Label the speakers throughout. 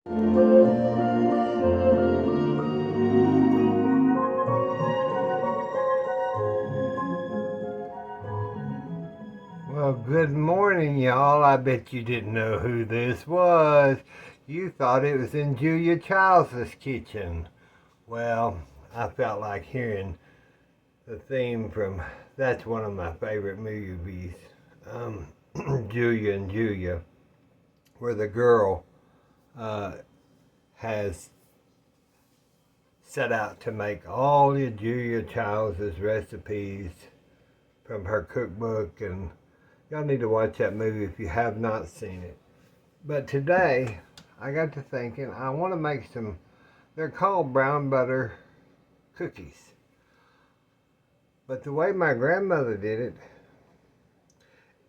Speaker 1: Well, good morning, y'all. I bet you didn't know who this was. You thought it was in Julia Childs' kitchen. Well, I felt like hearing the theme from, that's one of my favorite movies, Julia and Julia, where the girl has set out to make all of Julia Childs' recipes from her cookbook, and y'all need to watch that movie if you have not seen it. But today, I got to thinking, I want to make some, they're called brown butter cookies. But the way my grandmother did it,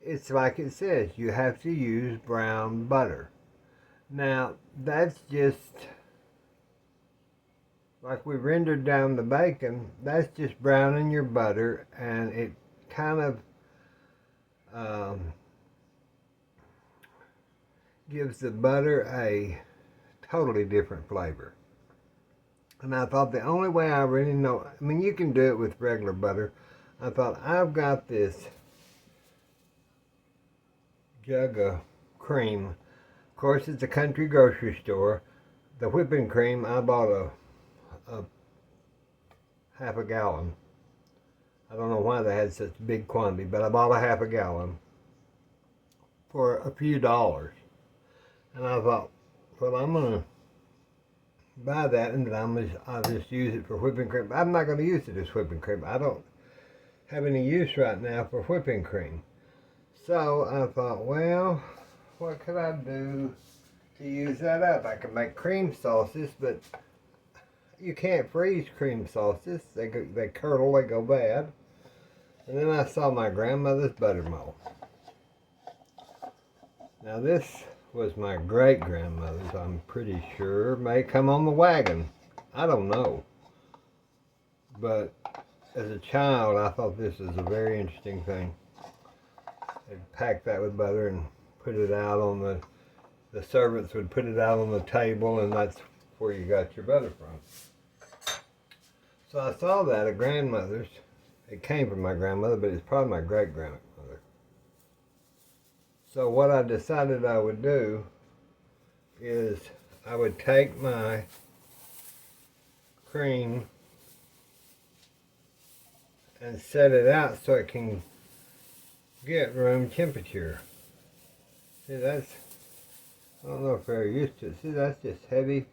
Speaker 1: it's like it says, you have to use brown butter. Now, that's just, like we rendered down the bacon, that's just browning your butter, and it kind of gives the butter a totally different flavor. And I thought the only way I really know, I mean, you can do it with regular butter. I thought, I've got this jug of cream. Of course, it's a country grocery store. The whipping cream, I bought a half a gallon. I don't know why they had such big quantity, but I bought a half a gallon for a few dollars. And I thought, well, I'm going to buy that, and then I'll just use it for whipping cream. I'm not going to use it as whipping cream. I don't have any use right now for whipping cream. So I thought, well, what could I do to use that up? I could make cream sauces, but you can't freeze cream sauces. They curdle, they go bad. And then I saw my grandmother's buttermilk. Now this was my great-grandmother's, I'm pretty sure. May come on the wagon. I don't know. But as a child, I thought this was a very interesting thing. They'd pack that with butter and put it out on the servants would put it out on the table, and that's where you got your butter from. So I saw that at grandmother's. It came from my grandmother, but it's probably my great-grandmother. So what I decided I would do is I would take my cream and set it out so it can get room temperature. See, that's, I don't know if they're used to it. See, that's just heavy,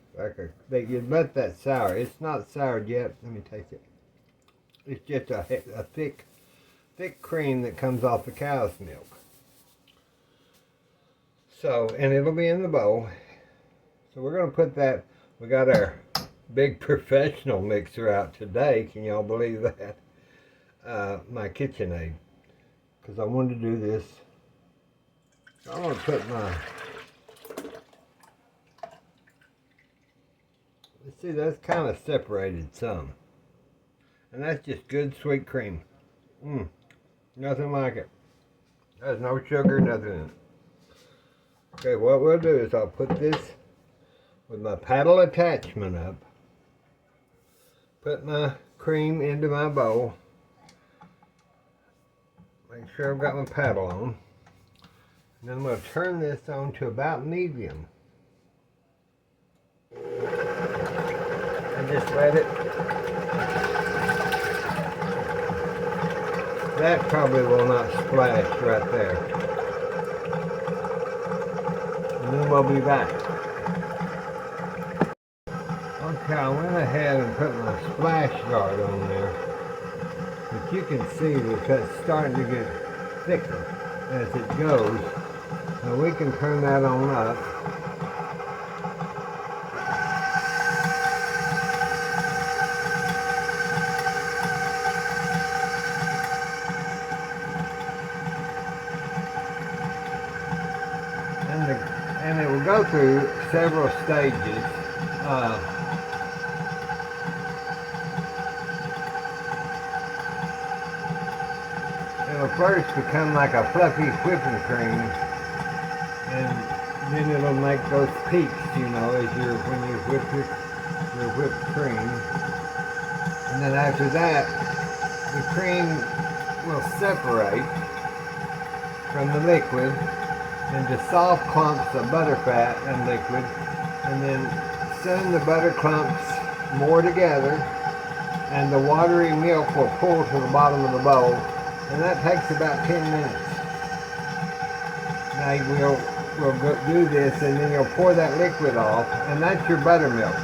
Speaker 1: you'd let that sour. It's not soured yet. Let me take it. It's just a thick cream that comes off the cow's milk. So, and it'll be in the bowl. So we're going to put that, we got our big professional mixer out today. Can y'all believe that? My KitchenAid. Because I wanted to do this. So I'm going to put my, let's see, that's kind of separated some. And that's just good sweet cream. Nothing like it. There's no sugar, nothing in it. Okay, what we'll do is I'll put this with my paddle attachment up. Put my cream into my bowl. Make sure I've got my paddle on. And then I'm going to turn this on to about medium. And just let it. That probably will not splash right there. And then we'll be back. Okay, I went ahead and put my splash guard on there. But you can see that it's starting to get thicker as it goes. Now we can turn that on up. And it will go through several stages. It'll first become like a fluffy whipping cream, and then it'll make those peaks, you know, when you whip your whipped cream. And then after that, the cream will separate from the liquid into soft clumps of butter fat and liquid, and then soon the butter clumps more together, and the watery milk will pull to the bottom of the bowl, and that takes about 10 minutes. Now we'll do this, and then you'll pour that liquid off, and that's your buttermilk.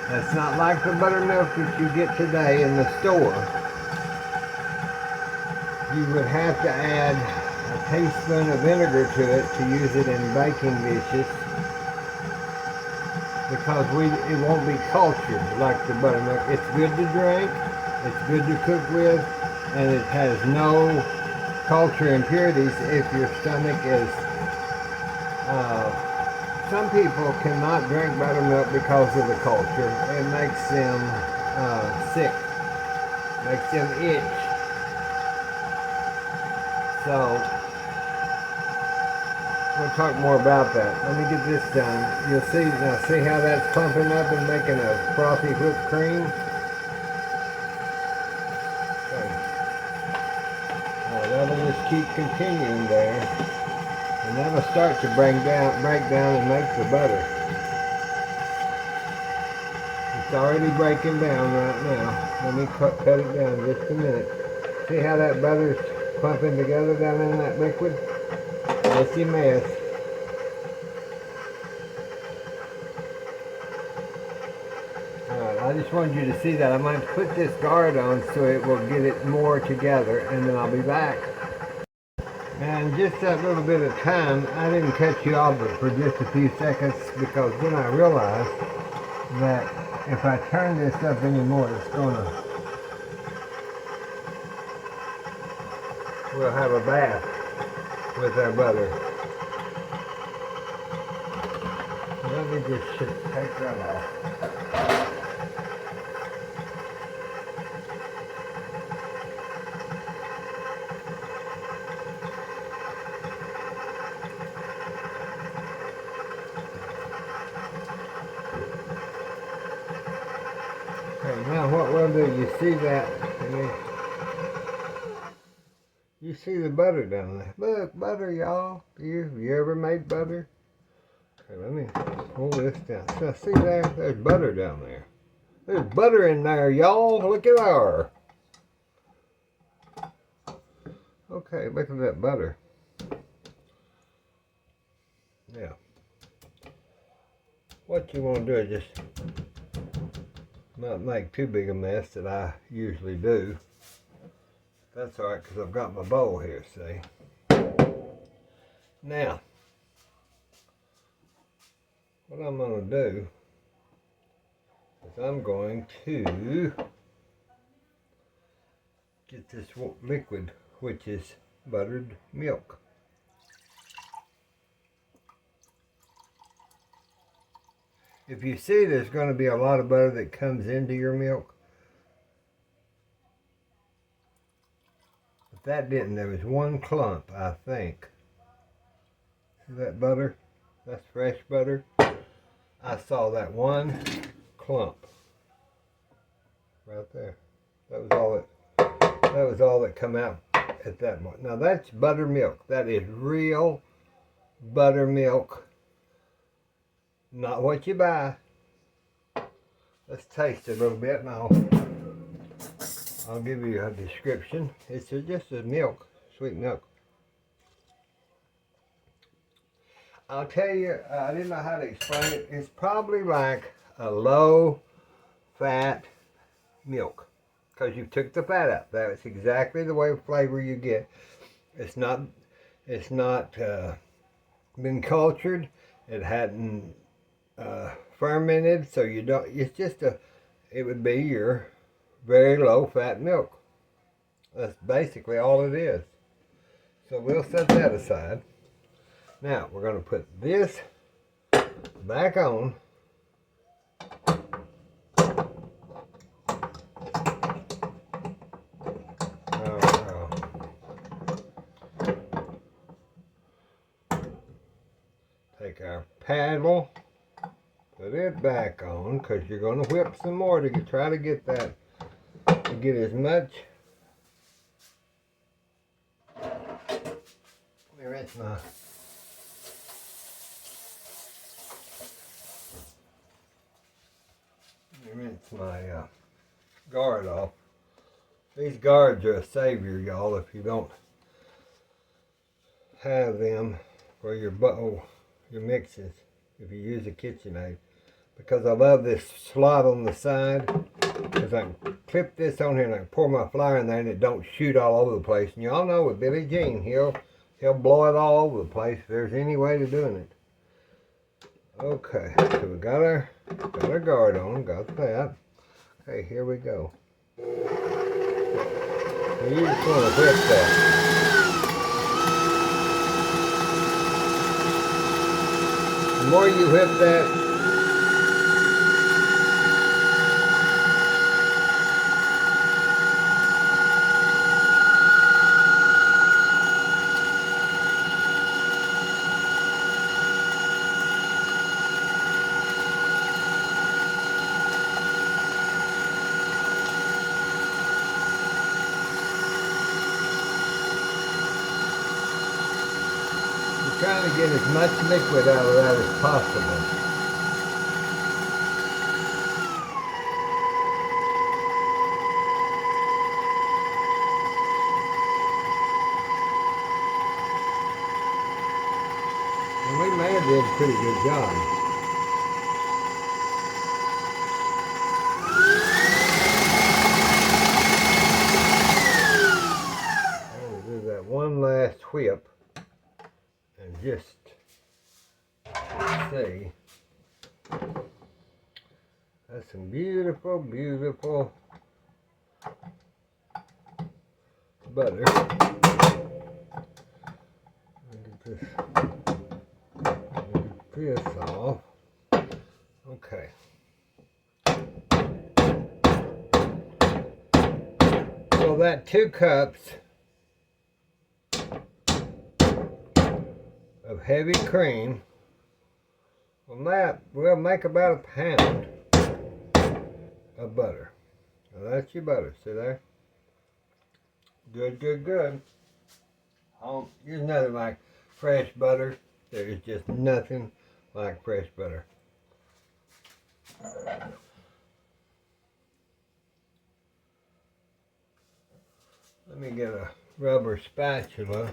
Speaker 1: That's not like the buttermilk that you get today in the store. You would have to add a teaspoon of vinegar to it to use it in baking dishes, because it won't be cultured like the buttermilk. It's good to drink, it's good to cook with, and it has no culture impurities if your stomach is... some people cannot drink buttermilk because of the culture. It makes them sick, makes them itch. So, we'll talk more about that. Let me get this done. You'll see, now see how that's pumping up and making a frothy whipped cream? Okay. That'll just keep continuing there. And that'll start to break down and make the butter. It's already breaking down right now. Let me cut it down just a minute. See how that butter's pumping together down in that liquid? Messy mess. Alright, I just wanted you to see that. I'm going to put this guard on so it will get it more together, and then I'll be back. And just that little bit of time, I didn't cut you off for just a few seconds, because then I realized that if I turn this up anymore, it's gonna... We'll have a bath with our butter. Let me just take that off. Okay, now what we'll do, you see that? You see the butter down there. Look, butter, y'all. You ever made butter? Okay, let me pull this down. So see there? There's butter down there. There's butter in there, y'all. Look at her. Okay, look at that butter. Yeah. What you want to do is just not make too big a mess that I usually do. That's alright, because I've got my bowl here, see. Now, what I'm going to do is I'm going to get this liquid, which is buttered milk. If you see, there's going to be a lot of butter that comes into your milk. But that didn't. There was one clump, I think. See that butter? That's fresh butter. I saw that one clump right there. That was all that come out at that moment. Now that's buttermilk. That is real buttermilk. Not what you buy. Let's taste it a little bit, and I'll give you a description. It's just a milk, sweet milk. I'll tell you, I didn't know how to explain it. It's probably like a low-fat milk, because you took the fat out. That's exactly the way of flavor you get. It's not been cultured. It hadn't fermented, so you don't. It's just it would be your very low-fat milk. That's basically all it is. So we'll set that aside. Now we're going to put this back on. Take our paddle, put it back on, because you're going to whip some more to try to get that, to get as much. Let me rinse my guard off. These guards are a savior, y'all, if you don't have them for your your mixes, if you use a KitchenAid. Because I love this slot on the side, because I can clip this on here and I can pour my flour in there and it don't shoot all over the place. And y'all know with Billy Jean, he'll blow it all over the place if there's any way to doing it. Okay, so we got our guard on, got that. Okay, here we go. You just want to whip that. The more you whip that, trying to get as much liquid out of that as possible. And we may have did a pretty good job. I'm going to do that one last whip. And just see, that's some beautiful, beautiful butter. Get this off. Okay. So that 2 cups of heavy cream, will make about a pound of butter. Now that's your butter, see there? Good, good, good. There's nothing like fresh butter. There's just nothing like fresh butter. Let me get a rubber spatula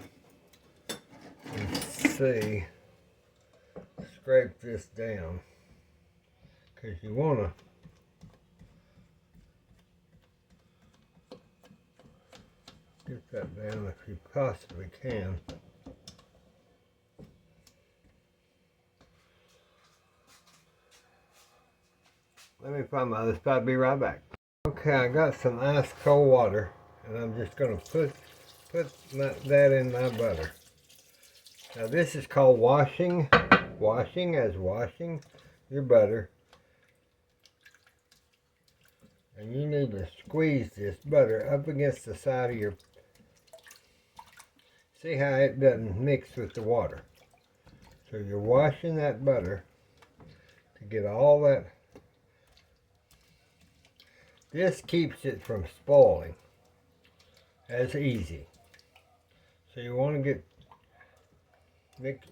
Speaker 1: and see, scrape this down, because you want to get that down if you possibly can. Let me find my other spot, be right back. Okay, I got some ice cold water and I'm just going to put that in my butter. Now this is called washing your butter. And you need to squeeze this butter up against the side of your, see how it doesn't mix with the water. So you're washing that butter to get all that. This keeps it from spoiling. That's easy. So you want to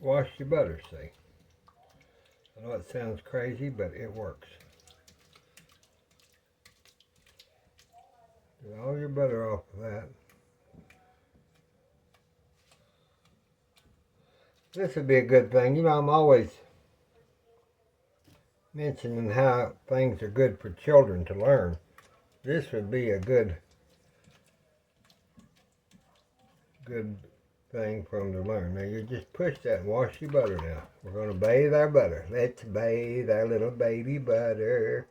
Speaker 1: wash your butter, see. I know it sounds crazy, but it works. Get all your butter off of that. This would be a good thing. You know, I'm always mentioning how things are good for children to learn. This would be a good thing for them to learn. Now you just push that and wash your butter now. We're going to bathe our butter. Let's bathe our little baby butter.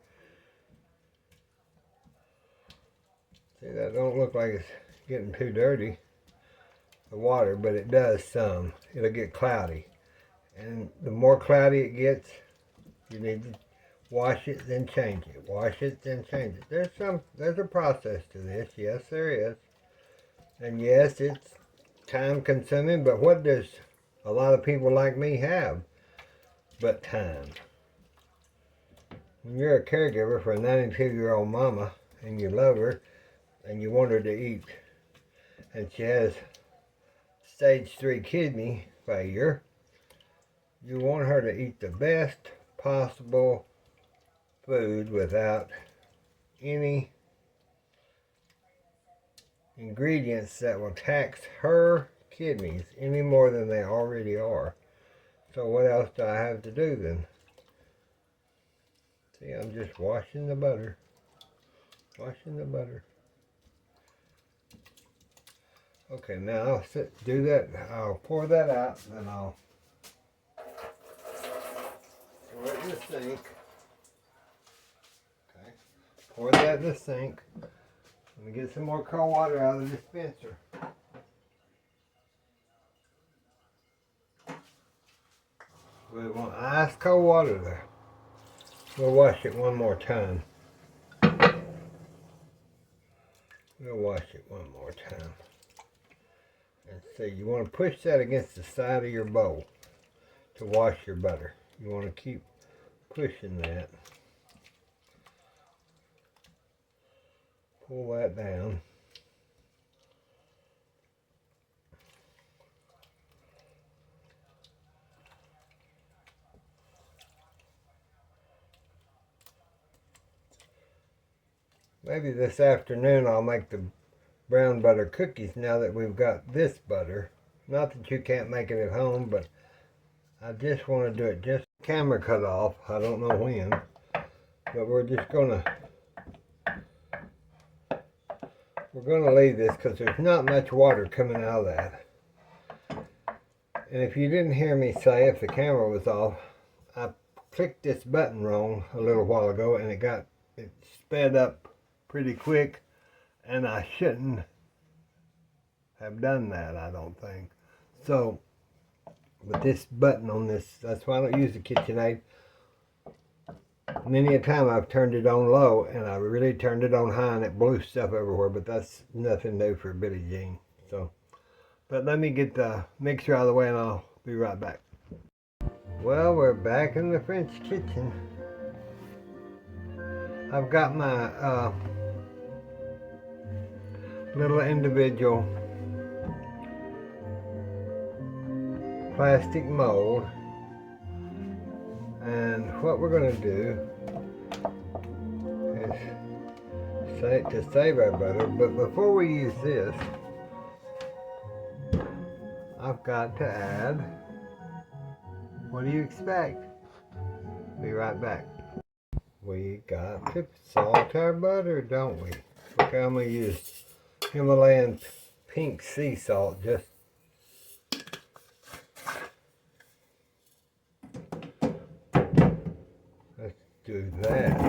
Speaker 1: See, that don't look like it's getting too dirty, the water, but it does some. It'll get cloudy. And the more cloudy it gets, you need to wash it, then change it. Wash it, then change it. There's a process to this. Yes, there is. And yes, it's time consuming, but what does a lot of people like me have? but time. When you're a caregiver for a 92-year-old mama and you love her and you want her to eat, and she has stage 3 kidney failure, you want her to eat the best possible food without any ingredients that will tax her kidneys any more than they already are. So what else do I have to do then? See, I'm just washing the butter. Washing the butter. Okay, now I'll do that. I'll pour that out, and I'll pour it in the sink. Okay, pour that in the sink. Let me get some more cold water out of the dispenser. We want ice cold water there. We'll wash it one more time. We'll wash it one more time. And see, you want to push that against the side of your bowl to wash your butter. You want to keep pushing that. Pull that down. Maybe this afternoon I'll make the brown butter cookies now that we've got this butter. Not that you can't make it at home, but I just want to do it just camera cut off. I don't know when, but we're gonna leave this because there's not much water coming out of that. And if you didn't hear me say, if the camera was off, I clicked this button wrong a little while ago and it sped up pretty quick, and I shouldn't have done that, I don't think. So, with this button on this, that's why I don't use the KitchenAid. Many a time I've turned it on low, and I really turned it on high, and it blew stuff everywhere, but that's nothing new for Billie Jean. So, but let me get the mixture out of the way, and I'll be right back. Well, we're back in the French kitchen. I've got my little individual plastic mold, and what we're going to do is to save our butter. But before we use this, I've got to add, what do you expect? Be right back. We got to salt our butter, don't we? Look, I'm going to use Himalayan pink sea salt. Just let's do that.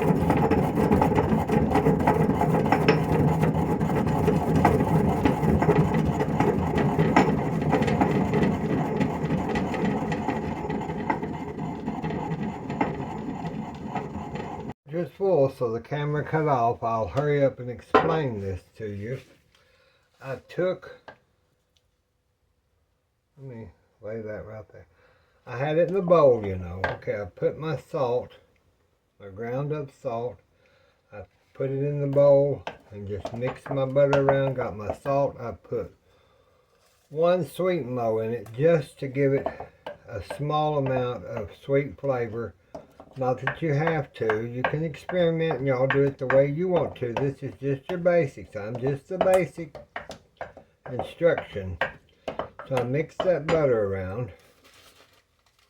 Speaker 1: Just full, so the camera cut off. I'll hurry up and explain this to you. Let me lay that right there. I had it in the bowl, you know. Okay, I put my salt, my ground up salt. I put it in the bowl and just mixed my butter around. Got my salt. I put 1 sweet mo in it just to give it a small amount of sweet flavor. Not that you have to. You can experiment and y'all do it the way you want to. This is just your basics. I'm just the basic instruction. So I mixed that butter around.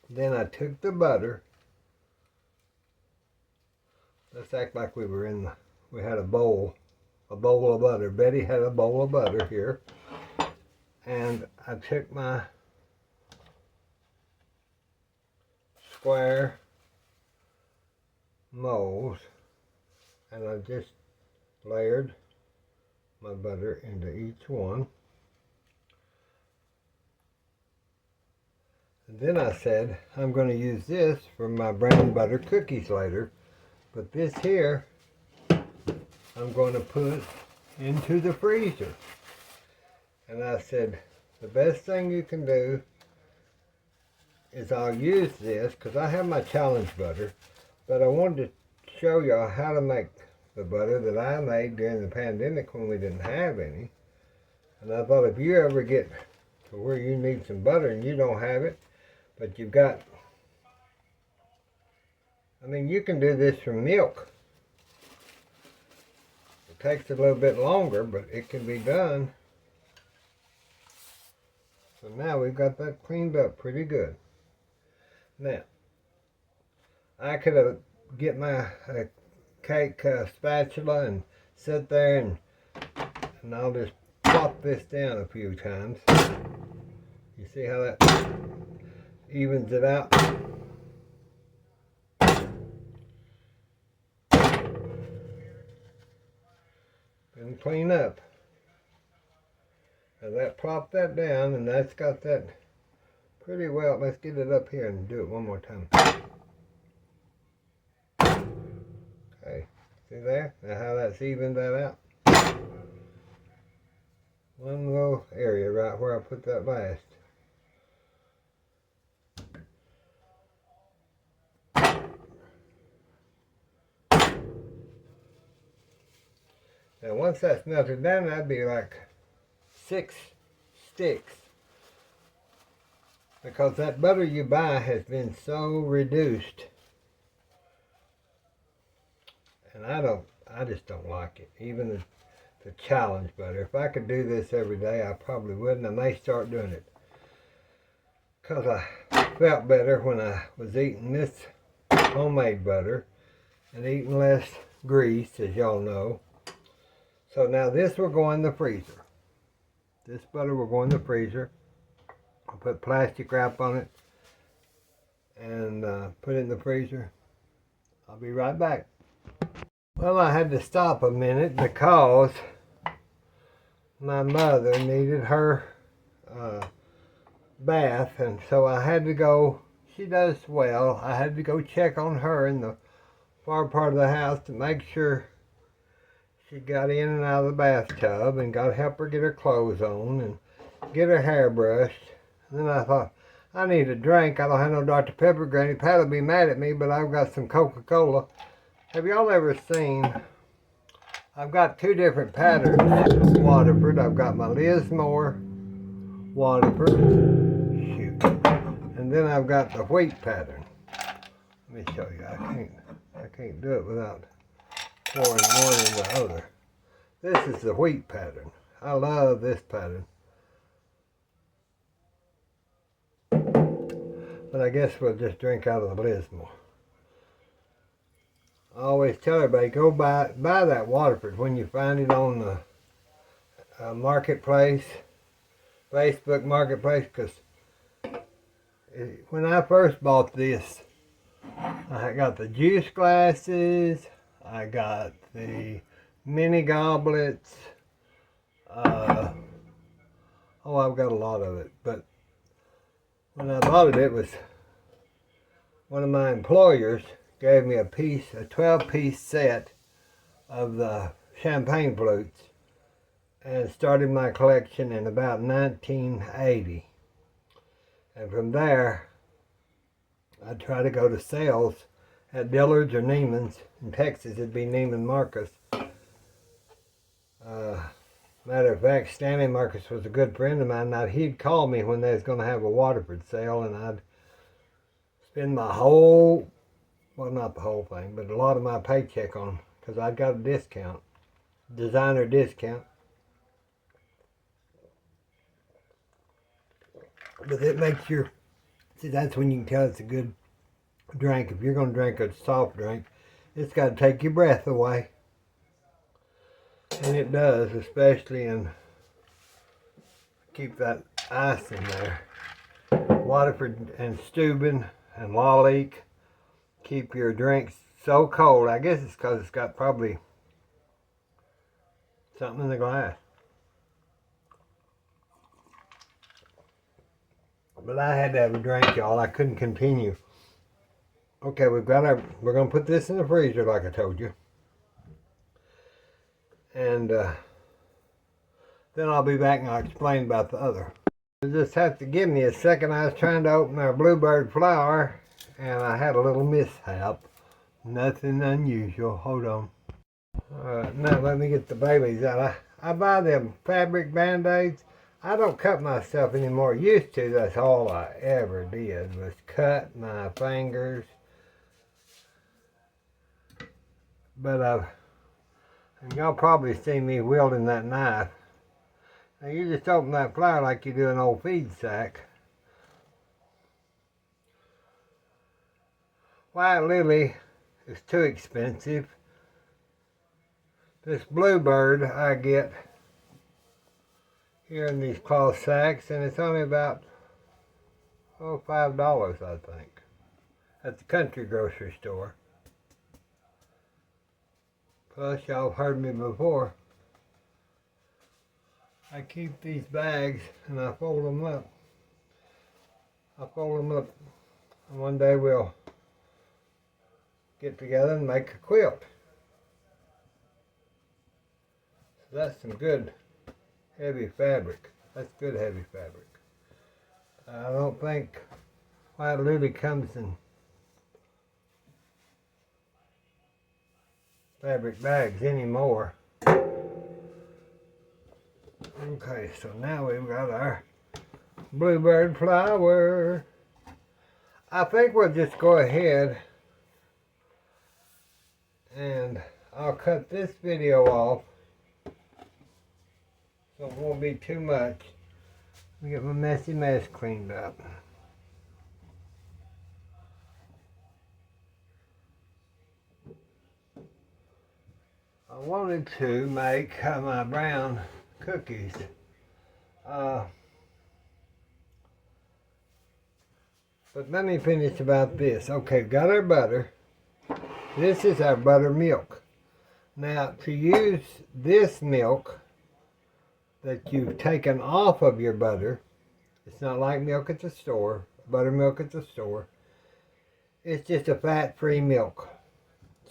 Speaker 1: Then I took the butter. Let's act like we had a bowl of butter. Betty had a bowl of butter here. And I took my square molds and I just layered my butter into each one. And then I said, I'm going to use this for my brown butter cookies later, but this here I'm going to put into the freezer. And I said, the best thing you can do is I'll use this because I have my challenge butter, but I wanted to show y'all how to make the butter that I made during the pandemic when we didn't have any. And I thought if you ever get to where you need some butter and you don't have it, but you've got, I mean, you can do this from milk. It takes a little bit longer, but it can be done. So now we've got that cleaned up pretty good. Now, I could get my cake spatula and sit there and I'll just plop this down a few times. You see how that evens it out? And clean up. Now that plop that down, and that's got that pretty well. Let's get it up here and do it one more time. Okay, see there? Now how that's evened that out? One little area right where I put that last. Now once that's melted down, that'd be like 6 sticks. Because that butter you buy has been so reduced. And I just don't like it. Even the challenge butter. If I could do this every day, I probably would, and I may start doing it. Because I felt better when I was eating this homemade butter and eating less grease, as y'all know. So now this will go in the freezer. This butter will go in the freezer. I'll put plastic wrap on it and put it in the freezer. I'll be right back. Well, I had to stop a minute because my mother needed her bath, and so I had to go. She does well. I had to go check on her in the far part of the house to make sure she got in and out of the bathtub, and got to help her get her clothes on and get her hair brushed. And then I thought, I need a drink. I don't have no Dr. Pepper. Granny Pat will be mad at me, but I've got some Coca-Cola. Have y'all ever seen, I've got 2 different patterns, Waterford. I've got my Lismore Waterford, shoot. And then I've got the wheat pattern. Let me show you, I can't do it without pouring one in the other. This is the wheat pattern. I love this pattern. But I guess we'll just drink out of the Lismore. I always tell everybody, go buy that Waterford when you find it on the marketplace, Facebook marketplace, because when I first bought this, I got the juice glasses, I got the mini goblets, oh, I've got a lot of it, but when I bought it, it was one of my employers gave me a 12-piece set of the champagne flutes, and started my collection in about 1980. And from there, I try to go to sales at Dillard's or Neiman's. In Texas, it'd be Neiman Marcus. Matter of fact, Stanley Marcus was a good friend of mine. Now, he'd call me when they was going to have a Waterford sale, and I'd spend my whole, well, not the whole thing, but a lot of my paycheck on, because I'd got a discount, designer discount. But it makes your, see, that's when you can tell it's a good drink. If you're going to drink a soft drink, it's got to take your breath away. And it does, especially in, keep that ice in there. Waterford and Steuben and Lalique keep your drinks so cold. I guess it's because it's got probably something in the glass. But I had to have a drink, y'all. I couldn't continue. Okay, we're going to put this in the freezer like I told you. And then I'll be back and I'll explain about the other. You just have to give me a second. I was trying to open our bluebird flower and I had a little mishap. Nothing unusual. Hold on. Alright, now let me get the babies out. I buy them fabric band-aids. I don't cut myself anymore. Used to, that's all I ever did was cut my fingers. But and y'all probably see me wielding that knife. Now you just open that flower like you do an old feed sack. White lily is too expensive. This bluebird I get here in these cloth sacks, and it's only about $5, I think, at the country grocery store. Plus, y'all heard me before. I keep these bags and I fold them up. And one day we'll get together and make a quilt. So that's some good heavy fabric. That's good heavy fabric. I don't think white lily comes in fabric bags anymore. Okay, so now we've got our bluebird flower. I think we'll just go ahead and I'll cut this video off so it won't be too much. Let me get my messy mess cleaned up. I wanted to make my brown cookies. But let me finish about this. Okay, got our butter. This is our buttermilk. Now, to use this milk that you've taken off of your butter, it's not like milk at the store, buttermilk at the store. It's just a fat-free milk.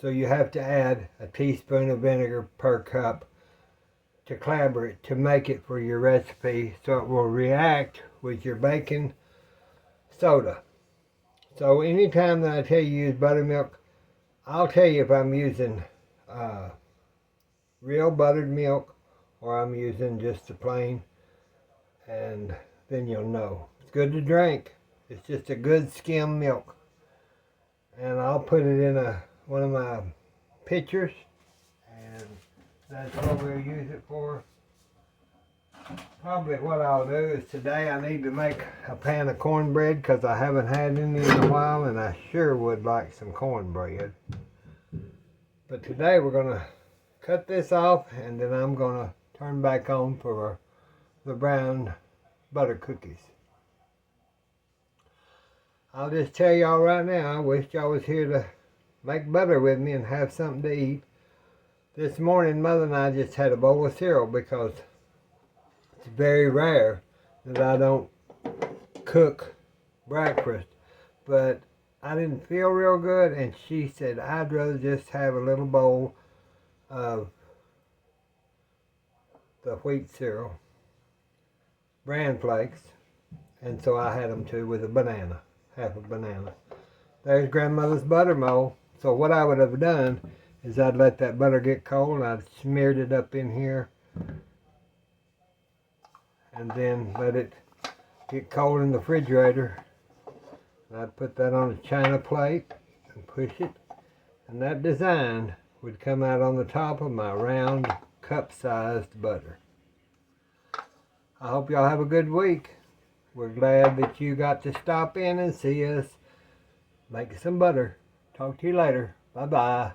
Speaker 1: So you have to add a teaspoon of vinegar per cup to clabber it, to make it for your recipe so it will react with your baking soda. So anytime that I tell you use buttermilk, I'll tell you if I'm using real buttered milk or I'm using just the plain, and then you'll know. It's good to drink. It's just a good skim milk. And I'll put it in one of my pitchers, and that's what we'll use it for. Probably what I'll do is today I need to make a pan of cornbread because I haven't had any in a while and I sure would like some cornbread. But today we're going to cut this off and then I'm going to turn back on for the brown butter cookies. I'll just tell y'all right now, I wish y'all was here to make butter with me and have something to eat. This morning, Mother and I just had a bowl of cereal because it's very rare that I don't cook breakfast. But I didn't feel real good, and she said I'd rather just have a little bowl of the wheat cereal, bran flakes, and so I had them too with a banana, half a banana. There's grandmother's butter mold. So what I would have done is I'd let that butter get cold and I'd smeared it up in here and then let it get cold in the refrigerator. And I'd put that on a china plate and push it, and that design would come out on the top of my round cup-sized butter. I hope y'all have a good week. We're glad that you got to stop in and see us make some butter. Talk to you later. Bye-bye.